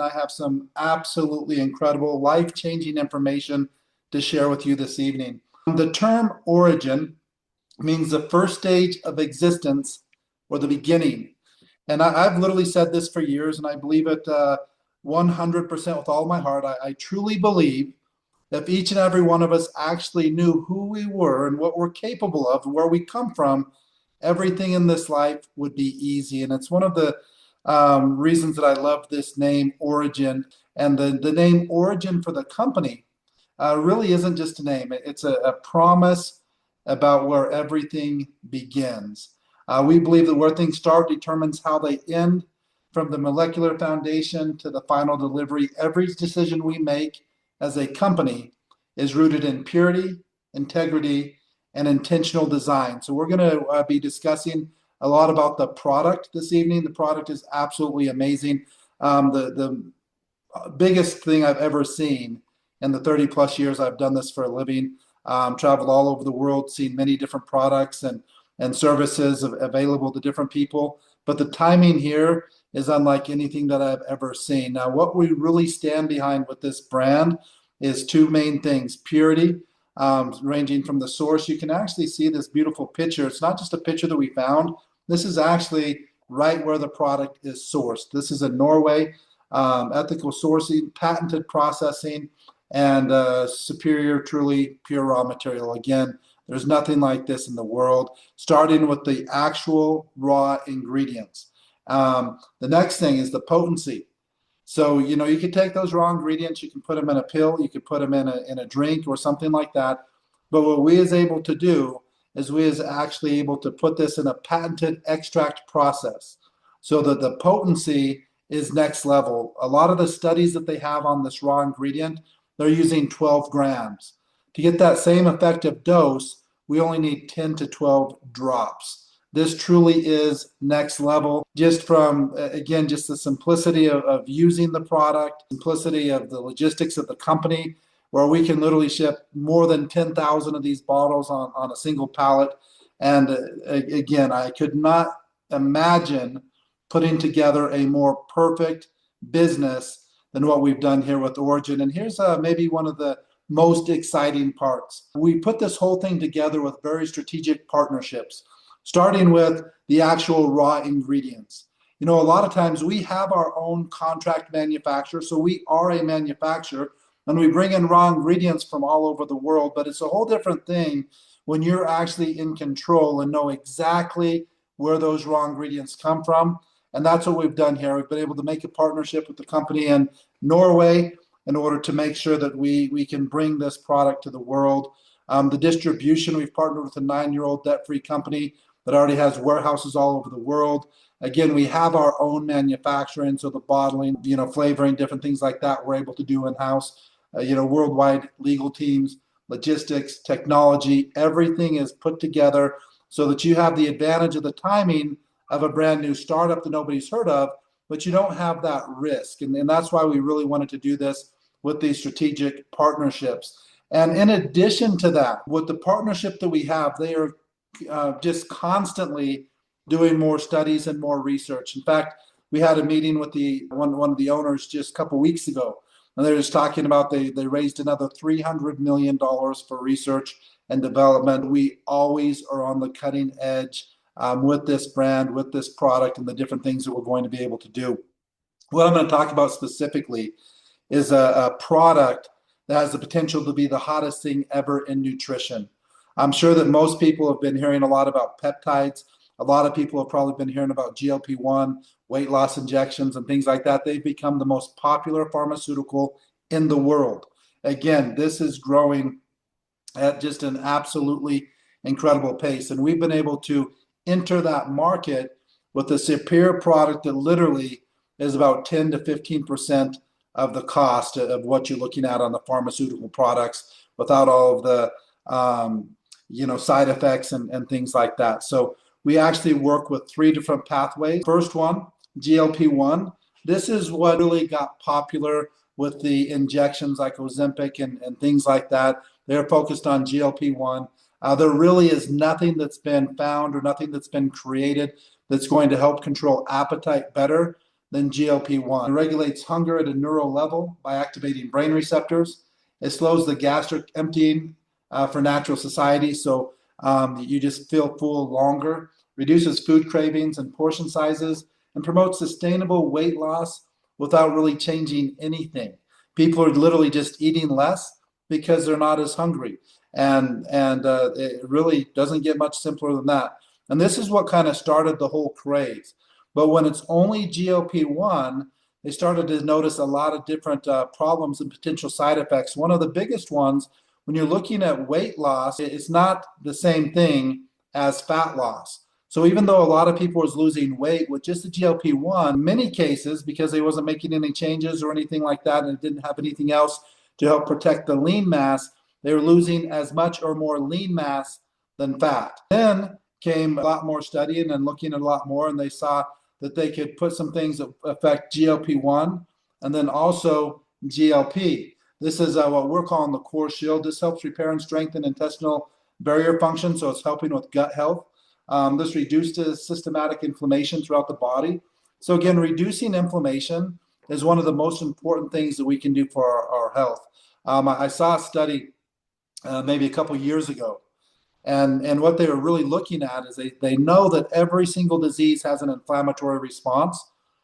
I have some absolutely incredible, life-changing information to share with you this evening. The term origin means the first stage of existence or the beginning. And I've literally said this for years, and I believe it 100% with all my heart. I truly believe if each and every one of us actually knew who we were and what we're capable of, where we come from, everything in this life would be easy. And it's one of the reasons that I love this name, Orygn. And the name Orygn for the company really isn't just a name, it's a promise about where everything begins. We believe that where things start determines how they end, from the molecular foundation to the final delivery. Every decision we make as a company is rooted in purity, integrity, and intentional design. So we're going to be discussing a lot about the product this evening. The product is absolutely amazing. The biggest thing I've ever seen in the 30 plus years I've done this for a living, traveled all over the world, seen many different products and services available to different people. But the timing here is unlike anything that I've ever seen. Now, what we really stand behind with this brand is two main things: purity, ranging from the source. You can actually see this beautiful picture. It's not just a picture that we found. This is actually right where the product is sourced. This is in Norway, ethical sourcing, patented processing, and superior, truly pure raw material. Again, there's nothing like this in the world, starting with the actual raw ingredients. The next thing is the potency. So, you could take those raw ingredients, you can put them in a pill, you could put them in a drink or something like that. But what we is able to do is we is actually able to put this in a patented extract process so that the potency is next level. A lot of the studies that they have on this raw ingredient, they're using 12 grams. To get that same effective dose, we only need 10 to 12 drops. This truly is next level, just from, again, just the simplicity of using the product, simplicity of the logistics of the company, where we can literally ship more than 10,000 of these bottles on a single pallet. And again, I could not imagine putting together a more perfect business than what we've done here with Orygn. And here's maybe one of the most exciting parts. We put this whole thing together with very strategic partnerships, starting with the actual raw ingredients. A lot of times we have our own contract manufacturer, so we are a manufacturer, and we bring in raw ingredients from all over the world, but it's a whole different thing when you're actually in control and know exactly where those raw ingredients come from. And that's what we've done here. We've been able to make a partnership with the company in Norway in order to make sure that we can bring this product to the world. The distribution, we've partnered with a 9-year-old debt-free company that already has warehouses all over the world. Again, we have our own manufacturing, so the bottling, flavoring, different things like that, we're able to do in-house. Worldwide legal teams, logistics, technology, everything is put together so that you have the advantage of the timing of a brand new startup that nobody's heard of, but you don't have that risk. And that's why we really wanted to do this with these strategic partnerships. And in addition to that, with the partnership that we have, they are just constantly doing more studies and more research. In fact, we had a meeting with one of the owners just a couple weeks ago, and they're just talking about they raised another $300 million for research and development. We always are on the cutting edge with this brand, with this product, and the different things that we're going to be able to do. What I'm going to talk about specifically is a product that has the potential to be the hottest thing ever in nutrition. I'm sure that most people have been hearing a lot about peptides. A lot of people have probably been hearing about GLP-1, weight loss injections, and things like that. They've become the most popular pharmaceutical in the world. Again, this is growing at just an absolutely incredible pace. And we've been able to enter that market with a superior product that literally is about 10 to 15% of the cost of what you're looking at on the pharmaceutical products, without all of the side effects and things like that. So we actually work with 3 different pathways. First one, GLP-1. This is what really got popular with the injections like Ozempic and things like that. They're focused on GLP-1. There really is nothing that's been found or nothing that's been created that's going to help control appetite better than GLP-1. It regulates hunger at a neural level by activating brain receptors. It slows the gastric emptying for natural satiety, so you just feel full longer, reduces food cravings and portion sizes, and promotes sustainable weight loss without really changing anything. People are literally just eating less because they're not as hungry. And it really doesn't get much simpler than that. And this is what kind of started the whole craze. But when it's only GLP-1, they started to notice a lot of different problems and potential side effects. One of the biggest ones, when you're looking at weight loss, it's not the same thing as fat loss. So even though a lot of people was losing weight with just the GLP-1, in many cases, because they wasn't making any changes or anything like that, and it didn't have anything else to help protect the lean mass, they were losing as much or more lean mass than fat. Then came a lot more studying and looking at a lot more, and they saw that they could put some things that affect GLP-1 and then also GLP. This is what we're calling the core shield. This helps repair and strengthen intestinal barrier function, so it's helping with gut health. This reduces systematic inflammation throughout the body. So again, reducing inflammation is one of the most important things that we can do for our health. I saw a study maybe a couple years ago, and what they were really looking at is they know that every single disease has an inflammatory response.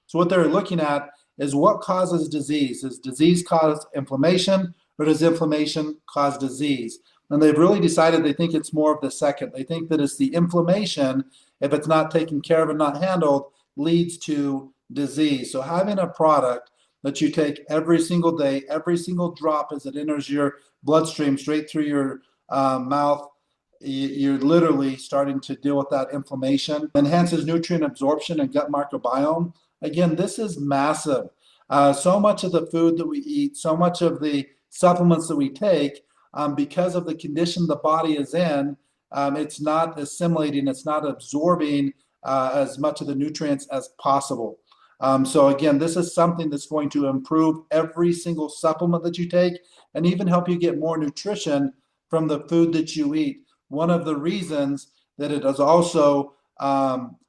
So what they're looking at is what causes disease. Does disease cause inflammation, or does inflammation cause disease? And they've really decided they think it's more of the second. They think that it's the inflammation, if it's not taken care of and not handled, leads to disease. So having a product that you take every single day, every single drop as it enters your bloodstream straight through your mouth, you're literally starting to deal with that inflammation. Enhances nutrient absorption and gut microbiome. Again, this is massive. So much of the food that we eat, so much of the supplements that we take, because of the condition the body is in, it's not assimilating, it's not absorbing as much of the nutrients as possible. So again, this is something that's going to improve every single supplement that you take and even help you get more nutrition from the food that you eat. One of the reasons that it is also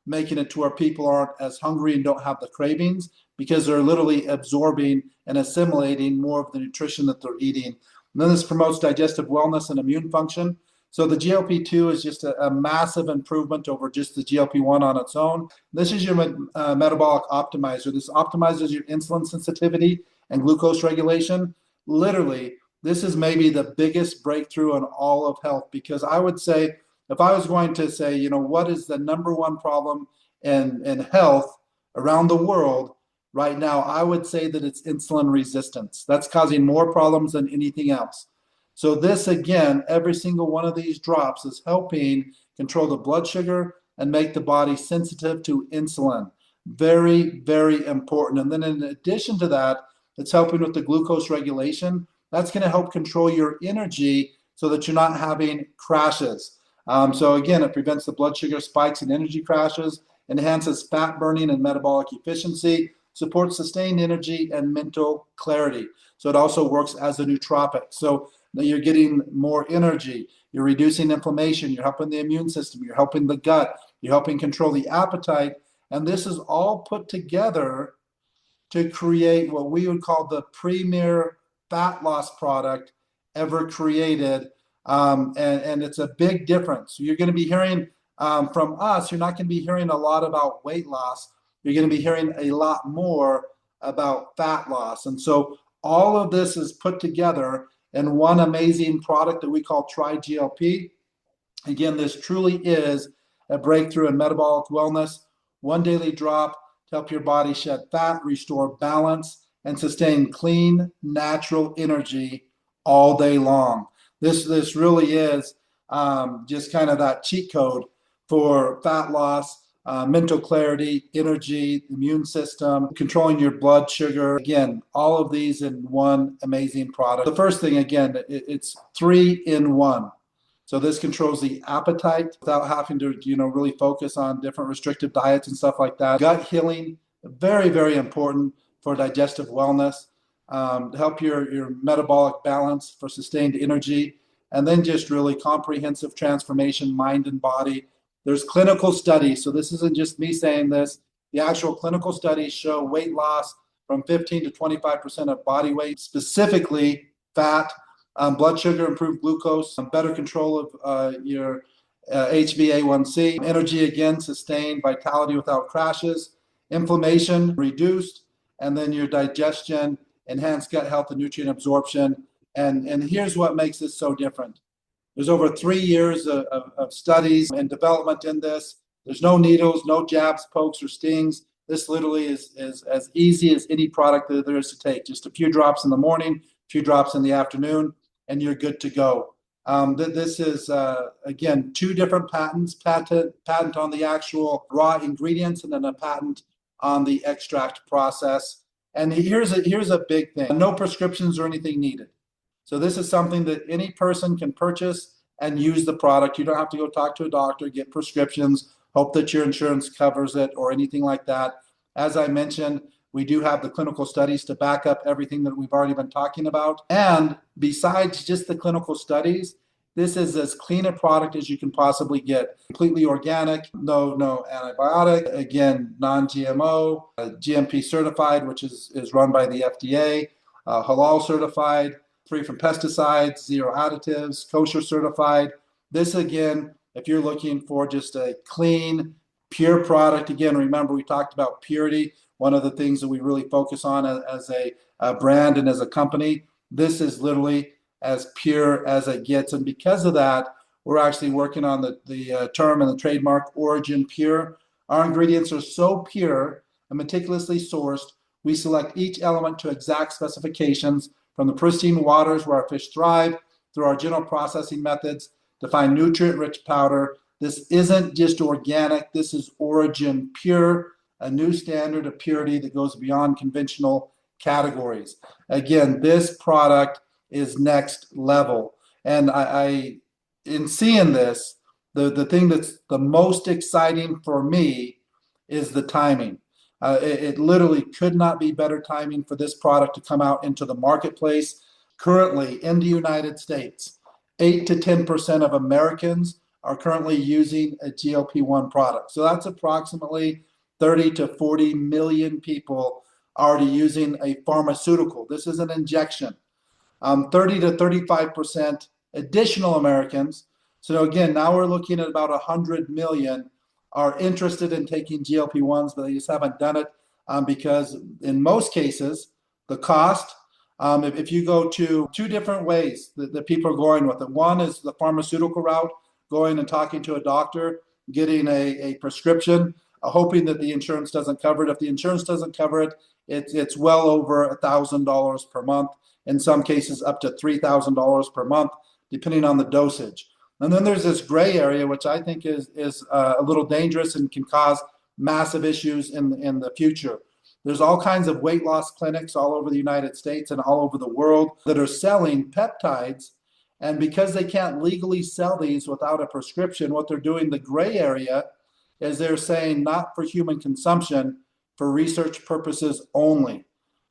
making it to where people aren't as hungry and don't have the cravings, because they're literally absorbing and assimilating more of the nutrition that they're eating. And then this promotes digestive wellness and immune function. So the GLP-2 is just a massive improvement over just the GLP-1 on its own. This is your metabolic optimizer. This optimizes your insulin sensitivity and glucose regulation. Literally, this is maybe the biggest breakthrough in all of health, because I would say, if I was going to say, you know, what is the number one problem in health around the world right now, I would say that it's insulin resistance. That's causing more problems than anything else. So this, again, every single one of these drops is helping control the blood sugar and make the body sensitive to insulin. Very, very important. And then in addition to that, it's helping with the glucose regulation. That's going to help control your energy so that you're not having crashes. So again, it prevents the blood sugar spikes and energy crashes, enhances fat burning and metabolic efficiency, supports sustained energy and mental clarity. So it also works as a nootropic. So you're getting more energy, you're reducing inflammation, you're helping the immune system, you're helping the gut, you're helping control the appetite. And this is all put together to create what we would call the premier fat loss product ever created. And it's a big difference. You're going to be hearing from us, you're not going to be hearing a lot about weight loss. You're going to be hearing a lot more about fat loss. And so all of this is put together in one amazing product that we call TriGLP. Again, this truly is a breakthrough in metabolic wellness. One daily drop to help your body shed fat, restore balance, and sustain clean, natural energy all day long. This really is just kind of that cheat code for fat loss, mental clarity, energy, immune system, controlling your blood sugar. Again, all of these in one amazing product. The first thing, again, it's 3 in 1. So this controls the appetite without having to, really focus on different restrictive diets and stuff like that. Gut healing, very, very important for digestive wellness, to help your metabolic balance for sustained energy, and then just really comprehensive transformation, mind and body. There's clinical studies, so this isn't just me saying this. The actual clinical studies show weight loss from 15 to 25% of body weight, specifically fat, blood sugar, improved glucose, better control of your HbA1c, energy again sustained, vitality without crashes, inflammation reduced, and then your digestion, enhanced gut health and nutrient absorption. And here's what makes this so different. There's over 3 years of studies and development in this. There's no needles, no jabs, pokes, or stings. This literally is as easy as any product that there is to take. Just a few drops in the morning, a few drops in the afternoon, and you're good to go. This is, again, 2 different patents, patent on the actual raw ingredients and then a patent on the extract process. And here's a big thing. No prescriptions or anything needed. So this is something that any person can purchase and use the product. You don't have to go talk to a doctor, get prescriptions, hope that your insurance covers it or anything like that. As I mentioned, we do have the clinical studies to back up everything that we've already been talking about. And besides just the clinical studies, this is as clean a product as you can possibly get. Completely organic, no antibiotic, again, non-GMO, GMP certified, which is run by the FDA, halal certified, free from pesticides, 0 additives, kosher certified. This, again, if you're looking for just a clean, pure product, again, remember we talked about purity, one of the things that we really focus on as a brand and as a company. This is literally as pure as it gets. And because of that, we're actually working on the term and the trademark Orygn Pure. Our ingredients are so pure and meticulously sourced, we select each element to exact specifications from the pristine waters where our fish thrive, through our gentle processing methods to find nutrient-rich powder. This isn't just organic, this is Orygn Pure, a new standard of purity that goes beyond conventional categories. Again, this product is next level. And I in seeing this, the thing that's the most exciting for me is the timing. It literally could not be better timing for this product to come out into the marketplace. Currently in the United States, 8 to 10% of Americans are currently using a GLP-1 product. So that's approximately 30 to 40 million people already using a pharmaceutical. This is an injection. 30 to 35% additional Americans. So again, now we're looking at about 100 million are interested in taking GLP-1s, but they just haven't done it because in most cases, the cost, if you go to 2 different ways that people are going with it. One is the pharmaceutical route, going and talking to a doctor, getting a prescription, hoping that the insurance doesn't cover it. If the insurance doesn't cover it, it's well over $1,000 per month. In some cases, up to $3,000 per month, depending on the dosage. And then there's this gray area, which I think is a little dangerous and can cause massive issues in the future. There's all kinds of weight loss clinics all over the United States and all over the world that are selling peptides. And because they can't legally sell these without a prescription, what they're doing, the gray area, is they're saying not for human consumption, for research purposes only.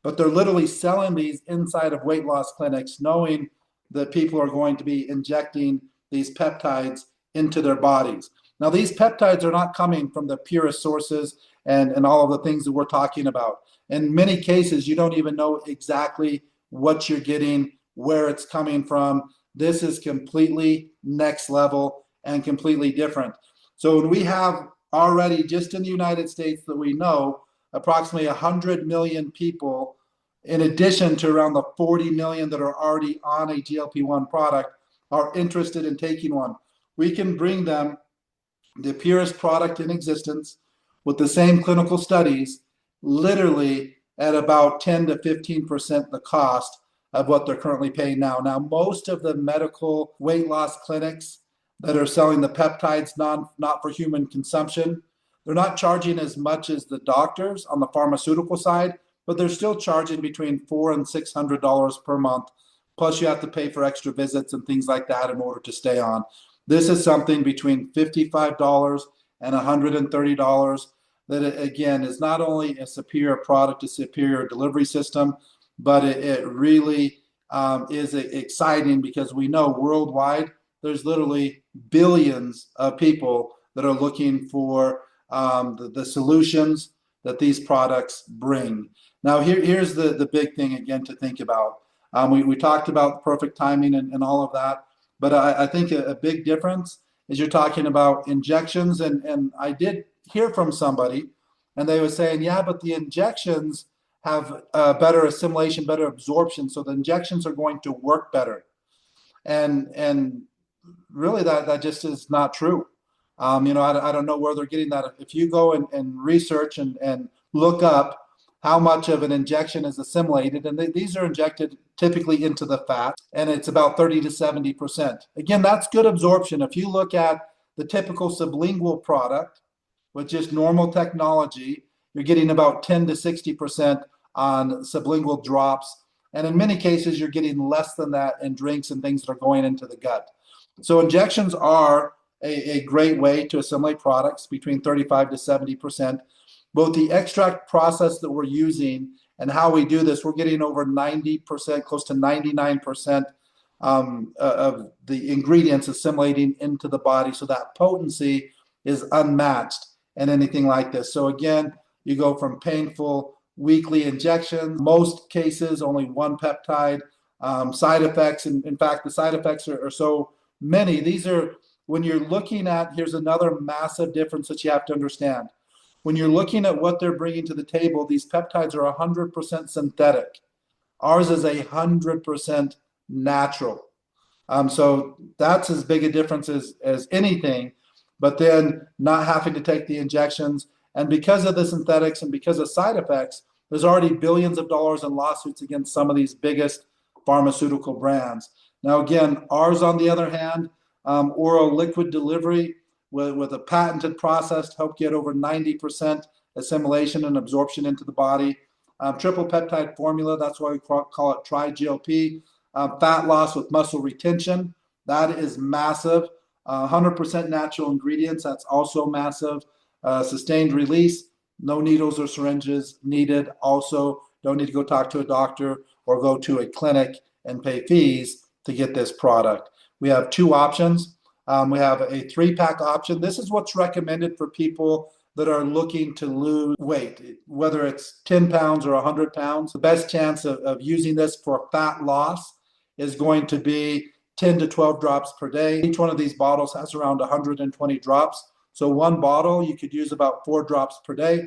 But they're literally selling these inside of weight loss clinics, knowing that people are going to be injecting these peptides into their bodies. Now, these peptides are not coming from the purest sources and all of the things that we're talking about. In many cases, you don't even know exactly what you're getting, where it's coming from. This is completely next level and completely different. So when we have already, just in the United States that we know, approximately 100 million people, in addition to around the 40 million that are already on a GLP-1 product, are interested in taking one. We can bring them the purest product in existence with the same clinical studies, literally at about 10 to 15% the cost of what they're currently paying now. Now, most of the medical weight loss clinics that are selling the peptides not for human consumption, they're not charging as much as the doctors on the pharmaceutical side, but they're still charging between $400 and $600 per month. Plus, you have to pay for extra visits and things like that in order to stay on. This is something between $55 and $130 that, again, is not only a superior product, a superior delivery system, but it really is exciting because we know worldwide there's literally billions of people that are looking for the solutions that these products bring. Now, here's the big thing again to think about. We talked about perfect timing and all of that, but I think a big difference is you're talking about injections. And I did hear from somebody, and they were saying, yeah, but the injections have better assimilation, better absorption, so the injections are going to work better. And really that just is not true. I don't know where they're getting that. If you go and research and look up how much of an injection is assimilated, and these are injected typically into the fat, and it's about 30 to 70%. Again, that's good absorption. If you look at the typical sublingual product with just normal technology, you're getting about 10 to 60% on sublingual drops. And in many cases, you're getting less than that in drinks and things that are going into the gut. So injections are a great way to assimilate products, between 35 to 70%. Both the extract process that we're using and how we do this, we're getting over 90%, close to 99% of the ingredients assimilating into the body. So that potency is unmatched in anything like this. So again, you go from painful weekly injections, most cases only one peptide, side effects. And in fact, the side effects are so many. These are, when you're looking at, here's another massive difference that you have to understand. When you're looking at what they're bringing to the table, these peptides are 100% synthetic. Ours is 100% natural. So that's as big a difference as anything, but then not having to take the injections. And because of the synthetics and because of side effects, there's already billions of dollars in lawsuits against some of these biggest pharmaceutical brands. Now, again, ours, on the other hand, oral liquid delivery with a patented process to help get over 90% assimilation and absorption into the body. Triple peptide formula, that's why we call it TriGLP. Fat loss with muscle retention, that is massive. 100% natural ingredients, that's also massive. Sustained release, no needles or syringes needed. Also, don't need to go talk to a doctor or go to a clinic and pay fees to get this product. We have two options. We have a 3-pack option. This is what's recommended for people that are looking to lose weight, whether it's 10 pounds or 100 pounds. The best chance of using this for fat loss is going to be 10 to 12 drops per day. Each one of these bottles has around 120 drops. So one bottle, you could use about 4 drops per day.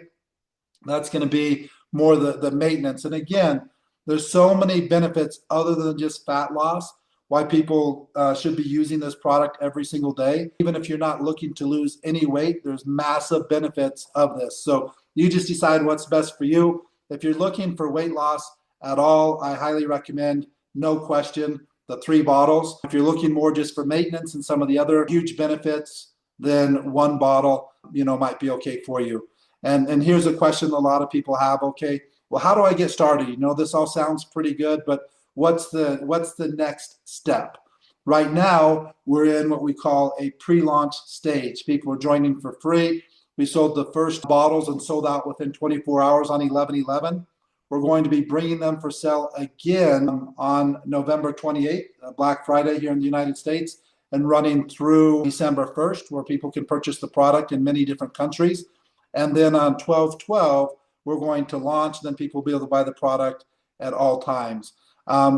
That's going to be more the maintenance. And again, there's so many benefits other than just fat loss, why people should be using this product every single day. Even if you're not looking to lose any weight, there's massive benefits of this. So you just decide what's best for you. If you're looking for weight loss at all, I highly recommend, no question, the 3 bottles. If you're looking more just for maintenance and some of the other huge benefits, then 1 bottle, might be okay for you. And here's a question a lot of people have. Okay, well, how do I get started? This all sounds pretty good, but what's the next step? Right now, we're in what we call a pre-launch stage. People are joining for free. We sold the first bottles and sold out within 24 hours on 11/11. We're going to be bringing them for sale again on November 28th, Black Friday here in the United States, and running through December 1st, where people can purchase the product in many different countries. And then on 12/12, we're going to launch, then people will be able to buy the product at all times.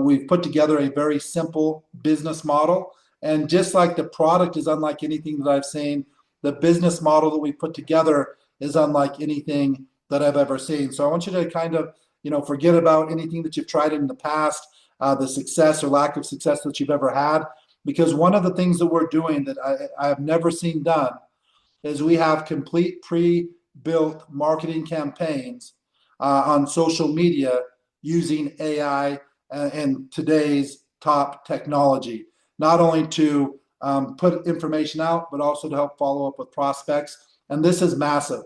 We've put together a very simple business model. And just like the product is unlike anything that I've seen, the business model that we put together is unlike anything that I've ever seen. So I want you to kind of, forget about anything that you've tried in the past, the success or lack of success that you've ever had. Because one of the things that we're doing that I have never seen done is we have complete pre-built marketing campaigns on social media using AI and today's top technology, not only to put information out, but also to help follow up with prospects. And this is massive.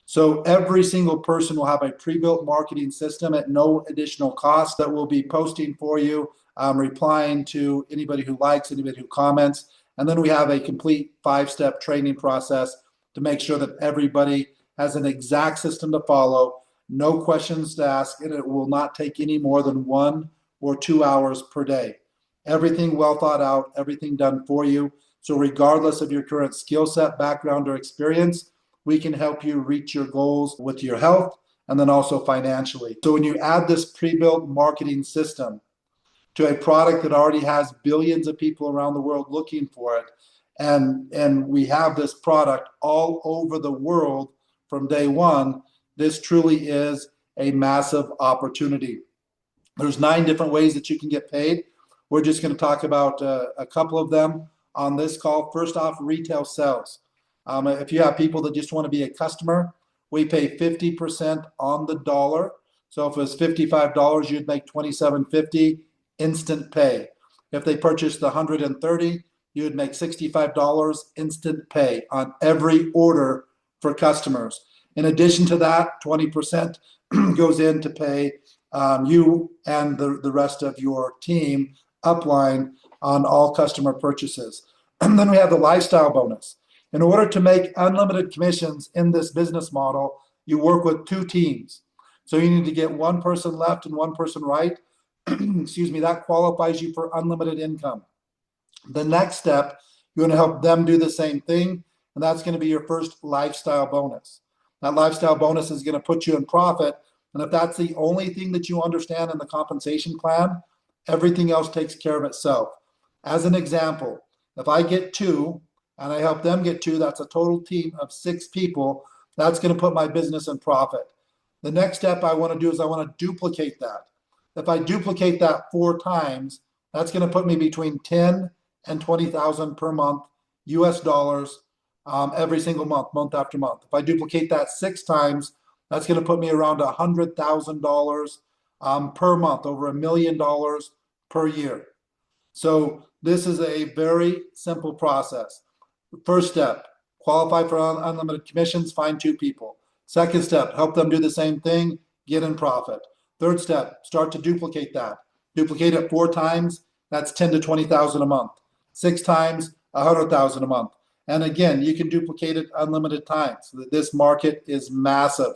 So every single person will have a pre-built marketing system at no additional cost that we'll be posting for you, replying to anybody who likes, anybody who comments. And then we have a complete 5-step training process to make sure that everybody has an exact system to follow, no questions to ask, and it will not take any more than 1 or 2 hours per day. Everything well thought out, everything done for you. So regardless of your current skill set, background, or experience, we can help you reach your goals with your health, and then also financially. So when you add this pre-built marketing system to a product that already has billions of people around the world looking for it, and we have this product all over the world from day one, this truly is a massive opportunity. There's 9 different ways that you can get paid. We're just going to talk about a couple of them on this call. First off, retail sales. If you have people that just want to be a customer, we pay 50% on the dollar. So if it was $55, you'd make $27.50 instant pay. If they purchased 130, you would make $65 instant pay on every order for customers. In addition to that, 20% goes in to pay you and the rest of your team upline on all customer purchases. And then we have the lifestyle bonus. In order to make unlimited commissions in this business model, you work with 2 teams. So you need to get one person left and one person right. Excuse me, that qualifies you for unlimited income. The next step, you're going to help them do the same thing, and that's going to be your first lifestyle bonus. That lifestyle bonus is going to put you in profit, and if that's the only thing that you understand in the compensation plan, everything else takes care of itself. As an example, if I get 2 and I help them get 2, that's a total team of 6 people. That's going to put my business in profit. The next step I want to do is I want to duplicate that. If I duplicate that 4 times, that's going to put me between 10 and 20,000 per month, US dollars, every single month, month after month. If I duplicate that 6 times, that's going to put me around $100,000 per month, over $1 million per year. So this is a very simple process. First step, qualify for unlimited commissions, find 2 people. Second step, help them do the same thing, get in profit. Third step, start to duplicate that. Duplicate it 4 times, that's 10 to 20,000 a month. 6 times, 100,000 a month. And again, you can duplicate it unlimited times. This market is massive.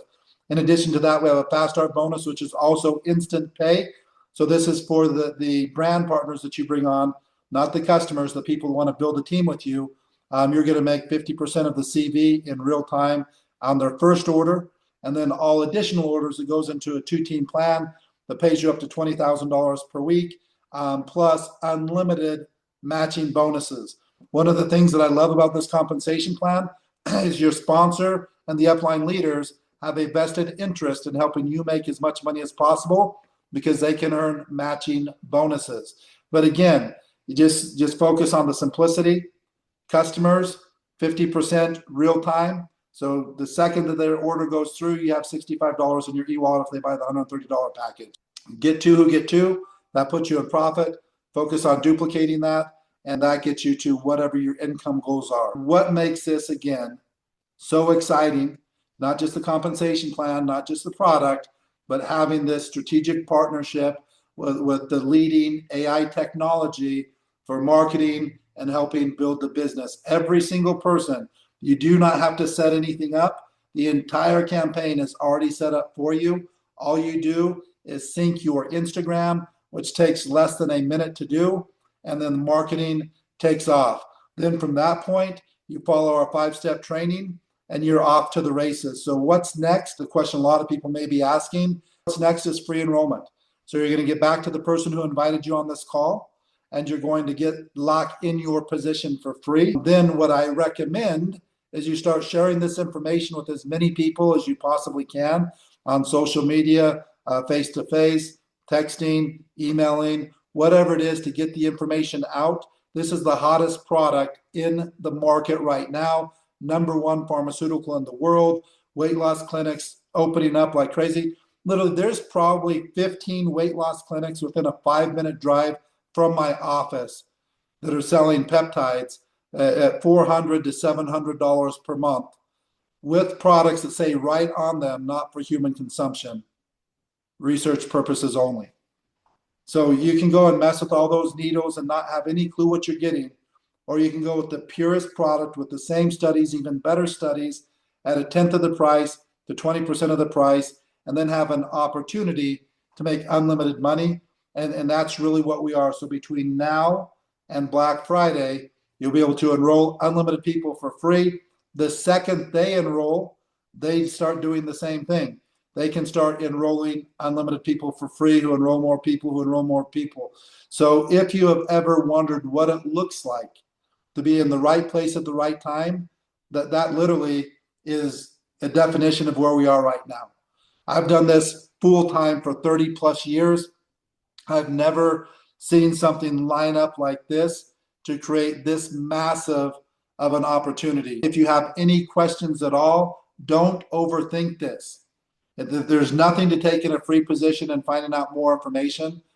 In addition to that, we have a fast start bonus, which is also instant pay. So this is for the brand partners that you bring on, not the customers, the people who want to build a team with you. You're going to make 50% of the CV in real time on their first order. And then all additional orders, it goes into a 2-team plan that pays you up to $20,000 per week, plus unlimited matching bonuses. One of the things that I love about this compensation plan is your sponsor and the upline leaders have a vested interest in helping you make as much money as possible because they can earn matching bonuses. But again, you just focus on the simplicity. Customers, 50% real time. So the second that their order goes through, you have $65 in your e-wallet if they buy the $130 package. Get 2 who get 2, that puts you in profit. Focus on duplicating that, and that gets you to whatever your income goals are. What makes this, again, so exciting, not just the compensation plan, not just the product, but having this strategic partnership with the leading AI technology for marketing and helping build the business. Every single person, you do not have to set anything up. The entire campaign is already set up for you. All you do is sync your Instagram, which takes less than a minute to do, and then the marketing takes off. Then from that point, you follow our 5-step training and you're off to the races. So what's next? The question a lot of people may be asking. What's next is free enrollment. So you're going to get back to the person who invited you on this call, and you're going to lock in your position for free. Then what I recommend is you start sharing this information with as many people as you possibly can on social media, face-to-face, texting, emailing, whatever it is to get the information out. This is the hottest product in the market right now. #1 pharmaceutical in the world. Weight loss clinics opening up like crazy. Literally, there's probably 15 weight loss clinics within a 5-minute drive from my office that are selling peptides at $400 to $700 per month with products that say right on them, not for human consumption, research purposes only. So you can go and mess with all those needles and not have any clue what you're getting, or you can go with the purest product with the same studies, even better studies, at 1/10 of the price to 20% of the price, and then have an opportunity to make unlimited money. And that's really what we are. So between now and Black Friday, you'll be able to enroll unlimited people for free. The second they enroll, they start doing the same thing. they can start enrolling unlimited people for free, who enroll more people, who enroll more people. So if you have ever wondered what it looks like to be in the right place at the right time, that literally is a definition of where we are right now. I've done this full time for 30 plus years. I've never seen something line up like this to create this massive of an opportunity. If you have any questions at all, don't overthink this. There's nothing to take in a free position and finding out more information.